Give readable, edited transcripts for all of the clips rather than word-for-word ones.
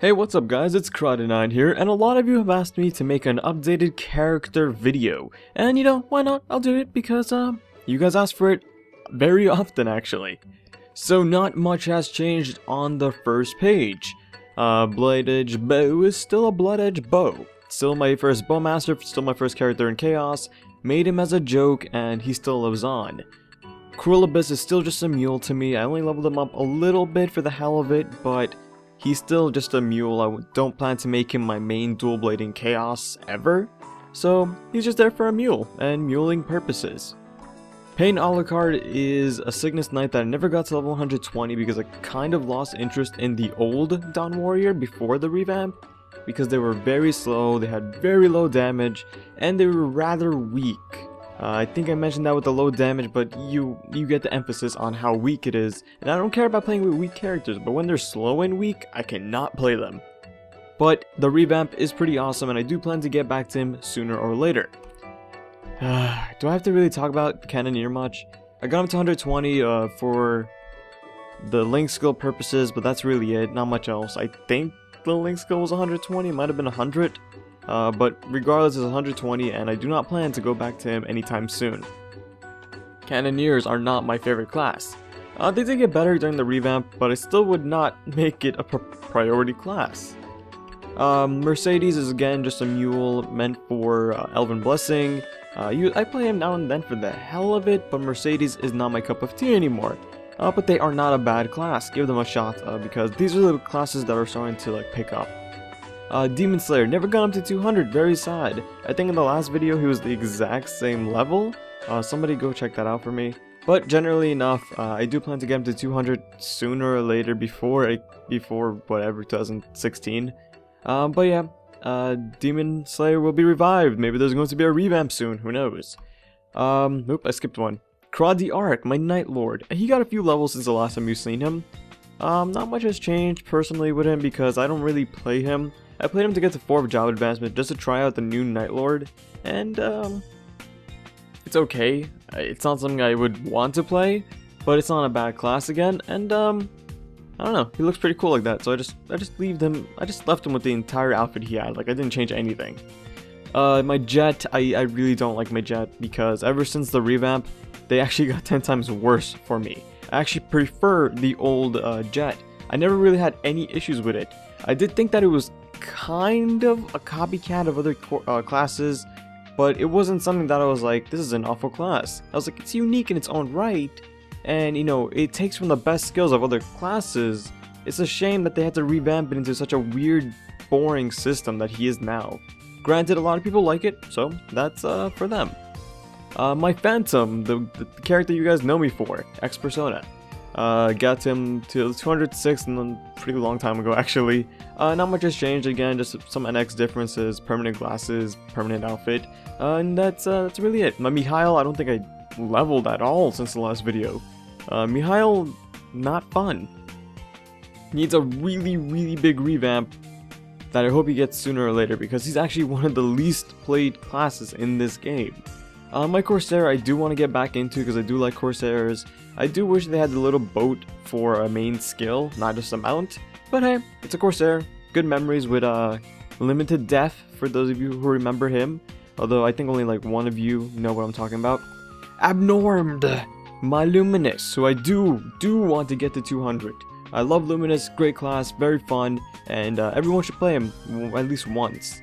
Hey, what's up guys, it's KraDeNine here, and a lot of you have asked me to make an updated character video. And you know, why not? I'll do it because, you guys ask for it very often actually. So not much has changed on the first page. Blade Edge Bow is still a Blood Edge Bow. Still my first Bowmaster, still my first character in Chaos. Made him as a joke, and he still lives on. Cruel Abyss is still just a mule to me. I only leveled him up a little bit for the hell of it, but he's still just a mule. I don't plan to make him my main dual blade in Chaos ever. So he's just there for a mule and muling purposes. Pain Alucard is a Cygnus Knight that I never got to level 120 because I kind of lost interest in the old Dawn Warrior before the revamp. Because they were very slow, they had very low damage, and they were rather weak. I think I mentioned that with the low damage, but you get the emphasis on how weak it is. And I don't care about playing with weak characters, but when they're slow and weak, I cannot play them. But the revamp is pretty awesome, and I do plan to get back to him sooner or later. Do I have to really talk about Cannoneer much? I got him to 120 for the Link skill purposes, but that's really it, not much else. I think the Link skill was 120, it might have been 100. But regardless, it's 120, and I do not plan to go back to him anytime soon. Cannoneers are not my favorite class. They did get better during the revamp, but I still would not make it a priority class. Mercedes is again just a mule meant for Elven Blessing. I play him now and then for the hell of it, but Mercedes is not my cup of tea anymore. But they are not a bad class. Give them a shot, because these are the classes that are starting to like pick up. Demon Slayer, never got him to 200, very sad. I think in the last video he was the exact same level. Somebody go check that out for me. But generally enough, I do plan to get him to 200 sooner or later before whatever, 2016. But yeah, Demon Slayer will be revived. Maybe there's going to be a revamp soon, who knows. Oop, I skipped one. KraDeNine, my Night Lord. He got a few levels since the last time you've seen him. Not much has changed personally with him because I don't really play him. I played him to get to 4 job advancement just to try out the new Night Lord, and it's okay. It's not something I would want to play, but it's not a bad class again, and I don't know, he looks pretty cool like that, so I just left him with the entire outfit he had. Like, I didn't change anything. My Jet, I really don't like my Jet because ever since the revamp, they actually got 10 times worse for me. I actually prefer the old Jet. I never really had any issues with it. I did think that it was kind of a copycat of other classes, but it wasn't something that I was like, this is an awful class. I was like, it's unique in its own right, and you know, it takes from the best skills of other classes. It's a shame that they had to revamp it into such a weird, boring system that he is now. Granted, a lot of people like it, so that's for them. My Phantom, the character you guys know me for, X-Persona. Got him to 206 in a pretty long time ago actually. Not much has changed again, just some NX differences, permanent glasses, permanent outfit, and that's really it. My Mihail, I don't think I leveled at all since the last video. Mihail, not fun. Needs a really big revamp that I hope he gets sooner or later because he's actually one of the least played classes in this game. My Corsair I do want to get back into because I do like Corsairs. I do wish they had the little boat for a main skill, not just a mount. But hey, it's a Corsair. Good memories with Limited Death for those of you who remember him. Although I think only like one of you know what I'm talking about. Abnormed, my Luminous, who I do want to get to 200. I love Luminous, great class, very fun, and everyone should play him at least once.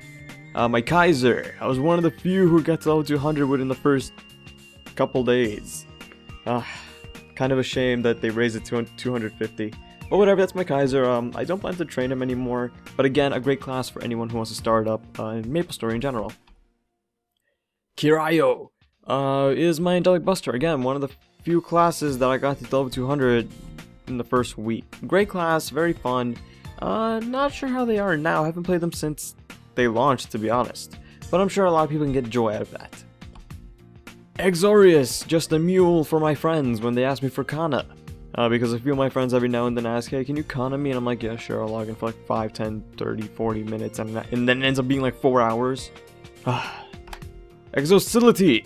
My Kaiser, I was one of the few who got to level 200 within the first couple days. Kind of a shame that they raised it to 250. But whatever, that's my Kaiser. I don't plan to train him anymore. But again, a great class for anyone who wants to start up in MapleStory in general. Kirayo is my Angelic Buster. Again, one of the few classes that I got to level 200 in the first week. Great class, very fun. Not sure how they are now. I haven't played them since they launched, to be honest, but I'm sure a lot of people can get joy out of that. Exorius, just a mule for my friends when they ask me for Kana, because a few of my friends every now and then ask, hey, can you Kana me? And I'm like, yeah, sure, I'll log in for like 5, 10, 30, 40 minutes, and then it ends up being like 4 hours. Exocility,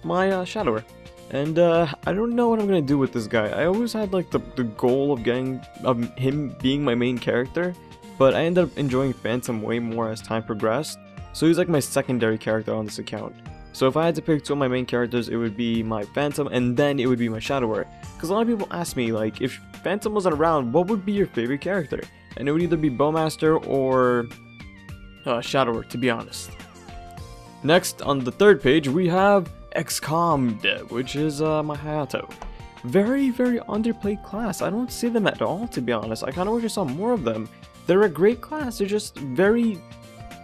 my Shadower. And I don't know what I'm gonna do with this guy. I always had like the goal of him being my main character, but I ended up enjoying Phantom way more as time progressed, so he's like my secondary character on this account. So if I had to pick two of my main characters, it would be my Phantom and then it would be my Shadower. Because a lot of people ask me, like, if Phantom wasn't around, what would be your favorite character? And it would either be Bowmaster or Shadower, to be honest. Next, on the third page, we have XCOMmed, which is my Hayato. Very, very underplayed class. I don't see them at all, to be honest. I kind of wish I saw more of them. They're a great class, they're just very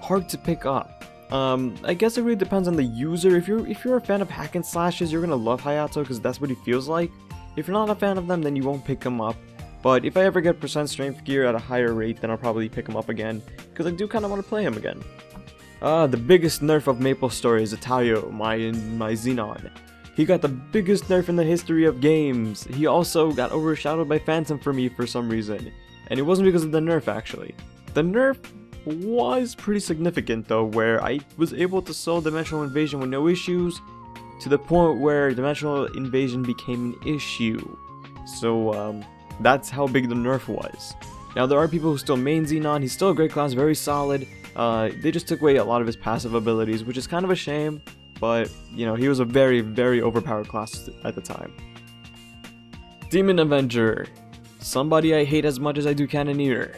hard to pick up. I guess it really depends on the user. If you're a fan of hack and slashes, you're gonna love Hayato because that's what he feels like. If you're not a fan of them, then you won't pick him up. But if I ever get percent strength gear at a higher rate, then I'll probably pick him up again because I do kind of want to play him again. The biggest nerf of MapleStory is Itayo, my Xenon. He got the biggest nerf in the history of games. He also got overshadowed by Phantom for me for some reason. And it wasn't because of the nerf, actually. The nerf was pretty significant though, where I was able to solve Dimensional Invasion with no issues, to the point where Dimensional Invasion became an issue. So that's how big the nerf was. Now there are people who still main Xenon. He's still a great class, very solid. They just took away a lot of his passive abilities, which is kind of a shame, but you know, he was a very, very overpowered class at the time. Demon Avenger, somebody I hate as much as I do Cannoneer.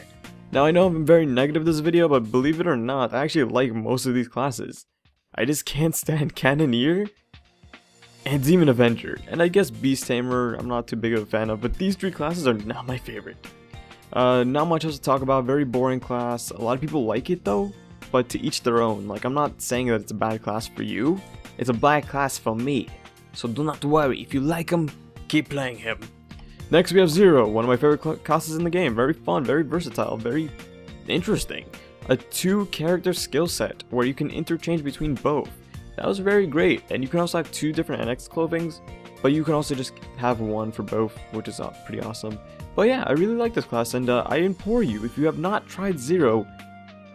Now I know I'm very negative this video, but believe it or not, I actually like most of these classes. I just can't stand Cannoneer and Demon Avenger, and I guess Beast Tamer I'm not too big of a fan of, but these three classes are not my favorite. Not much else to talk about, very boring class. A lot of people like it though, but to each their own. Like, I'm not saying that it's a bad class for you, it's a bad class for me. So do not worry, if you like him, keep playing him. Next we have Zero, one of my favorite classes in the game. Very fun, very versatile, very interesting. A 2-character skill set where you can interchange between both. That was very great, and you can also have 2 different NX clothings, but you can also just have one for both, which is pretty awesome. But yeah, I really like this class, and I implore you, if you have not tried Zero,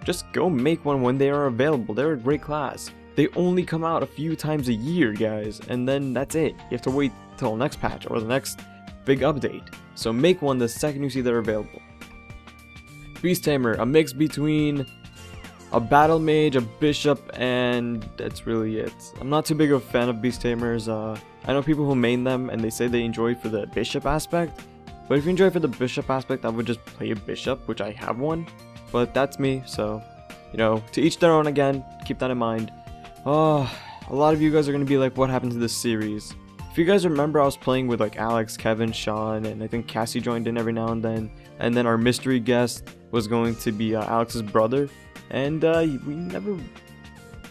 just go make one when they are available. They're a great class. They only come out a few times a year, guys, and then that's it. You have to wait till next patch or the next big update. So make one the second you see they're available. Beast Tamer, a mix between a battle mage, a bishop, and that's really it. I'm not too big of a fan of Beast Tamers. I know people who main them and they say they enjoy it for the bishop aspect. But if you enjoy it for the bishop aspect, I would just play a bishop, which I have one. But that's me, so, you know, to each their own again, keep that in mind. Oh, a lot of you guys are going to be like, what happened to this series? If you guys remember, I was playing with like Alex, Kevin, Sean, and I think Cassie joined in every now and then. And then our mystery guest was going to be Alex's brother. And we never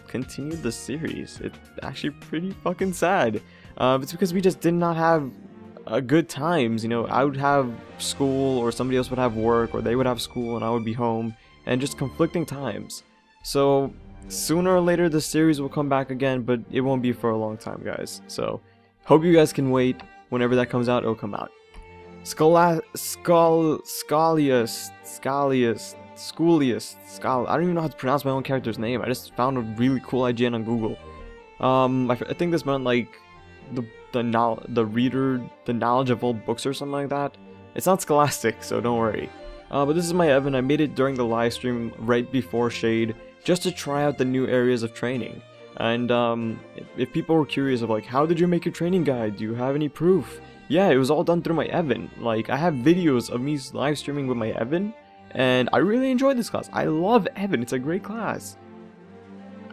continued the series. It's actually pretty fucking sad. It's because we just did not have good times. You know, I would have school, or somebody else would have work, or they would have school and I would be home, and just conflicting times. So sooner or later the series will come back again, but it won't be for a long time, guys. So hope you guys can wait. Whenever that comes out, it'll come out. I don't even know how to pronounce my own character's name. I just found a really cool IGN on Google. I think this meant like the knowledge of old books or something like that. It's not Scholastic, so don't worry. But this is my Evan. I made it during the live stream right before Shade, just to try out the new areas of training. And if people were curious of like, how did you make your training guide? Do you have any proof? Yeah, it was all done through my Evan. Like, I have videos of me live streaming with my Evan, and I really enjoyed this class. I love Evan. It's a great class.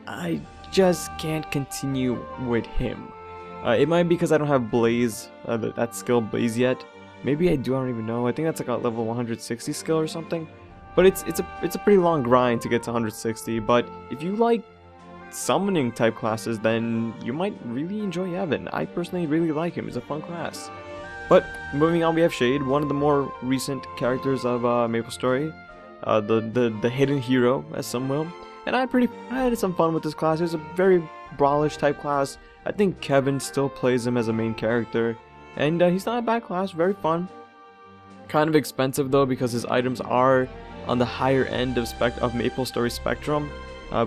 I just can't continue with him. It might be because I don't have Blaze, that skill Blaze yet. Maybe I do, I don't even know. I think that's like a level 160 skill or something. But it's a pretty long grind to get to 160. But if you like summoning type classes, then you might really enjoy Evan. I personally really like him. He's a fun class. But moving on, we have Shade, one of the more recent characters of MapleStory, the hidden hero, as some will. And I had some fun with this class. It was a very brawlish type class. I think Kevin still plays him as a main character, and he's not a bad class. Very fun. Kind of expensive though, because his items are on the higher end of MapleStory spectrum,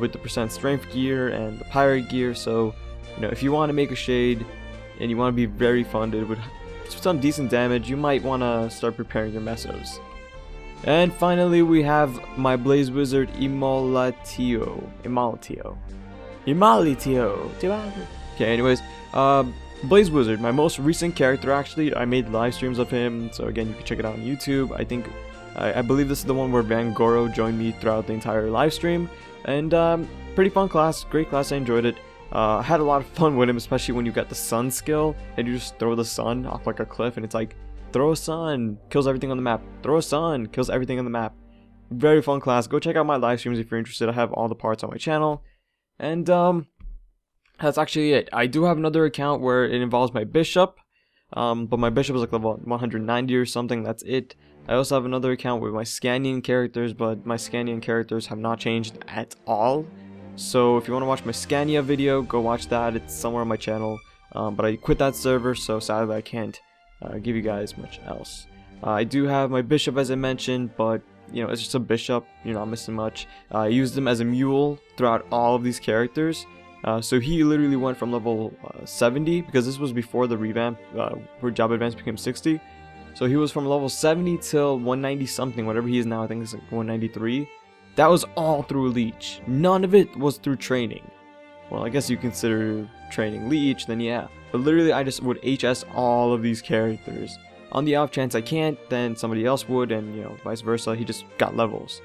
with the percent strength gear and the pirate gear. So, you know, if you want to make a Shade and you want to be very funded with some decent damage, you might want to start preparing your mesos. And finally, we have my Blaze Wizard Immolitio. Okay, anyways, Blaze Wizard, my most recent character actually. I made live streams of him, so again, you can check it out on YouTube. I believe this is the one where Van Goro joined me throughout the entire live stream, and pretty fun class, great class, I enjoyed it. I had a lot of fun with him, especially when you got the sun skill, and you just throw the sun off like a cliff, and it's like, throw a sun, kills everything on the map, throw a sun, kills everything on the map. Very fun class. Go check out my live streams if you're interested. I have all the parts on my channel, and that's actually it. I do have another account where it involves my bishop, but my bishop is like level 190 or something. That's it. I also have another account with my Scanian characters, but my Scanian characters have not changed at all. So if you want to watch my Scania video, go watch that. It's somewhere on my channel. But I quit that server, so sadly I can't give you guys much else. I do have my bishop, as I mentioned, but you know, it's just a bishop. You're not missing much. I used him as a mule throughout all of these characters. So he literally went from level 70, because this was before the revamp where job advance became 60. So he was from level 70 till 190 something, whatever he is now. I think it's like 193. That was all through Leech. None of it was through training. Well, I guess you consider training Leech, then yeah. But literally, I just would HS all of these characters. On the off chance I can't, then somebody else would, and you know, vice versa. He just got levels.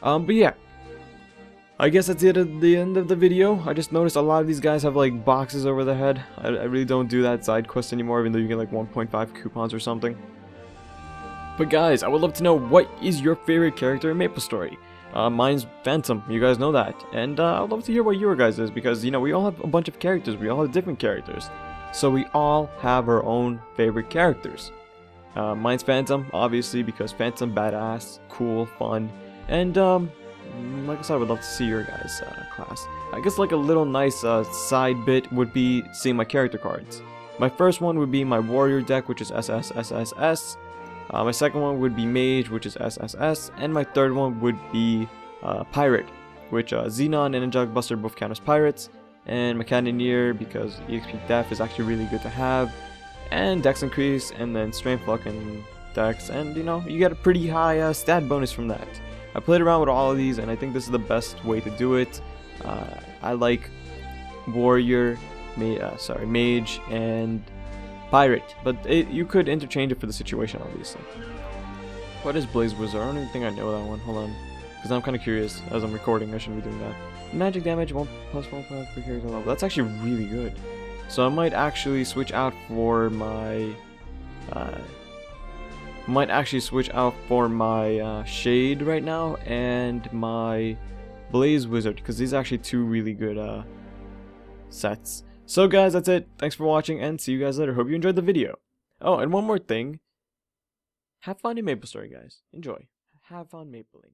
But yeah. I guess that's it at the end of the video. I just noticed a lot of these guys have like boxes over their head. I really don't do that side quest anymore, even though you get like 1.5 coupons or something. But guys, I would love to know, what is your favorite character in MapleStory? Mine's Phantom, you guys know that. And I'd love to hear what your guys is, because you know, we all have a bunch of characters, we all have different characters. So we all have our own favorite characters. Mine's Phantom, obviously, because Phantom badass, cool, fun, and like I said, I would love to see your guys' class. I guess like a little nice side bit would be seeing my character cards. My first one would be my warrior deck, which is SSSSS. My second one would be mage, which is SSS, and my third one would be pirate, which Xenon and Angelic Buster both count as pirates, and my Cannoneer, because EXP Def is actually really good to have, and Dex increase, and then Strength, Luck, and Dex, and you know, you get a pretty high stat bonus from that. I played around with all of these, and I think this is the best way to do it. I like warrior, mage, and pirate, but you could interchange it for the situation, obviously. What is Blaze Wizard? I don't even think I know that one. Hold on, because I'm kind of curious. As I'm recording, I shouldn't be doing that. Magic damage 1+1 per character level. That's actually really good. So I might actually switch out for my Shade right now and my Blaze Wizard, because these are actually two really good sets. So guys, that's it. Thanks for watching, and see you guys later. Hope you enjoyed the video. Oh, and one more thing. Have fun in MapleStory, guys. Enjoy. Have fun mapling.